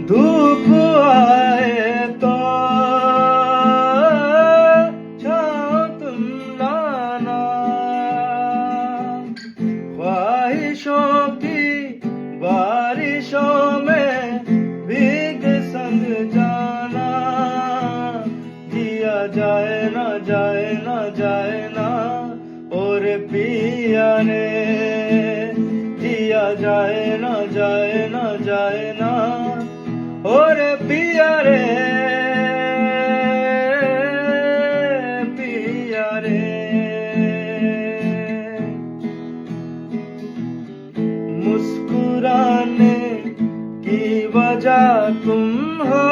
धूप आए तो छाँव तुम लाना, ख्वाहिशों की बारिशों में भीग संग जाना। जिया जाए ना जाए ना जाए ना और पिया रे, जिया जाए ना जाए ना जाए ना और पिया रे, पिया रे। मुस्कुराने की वजह तुम हो,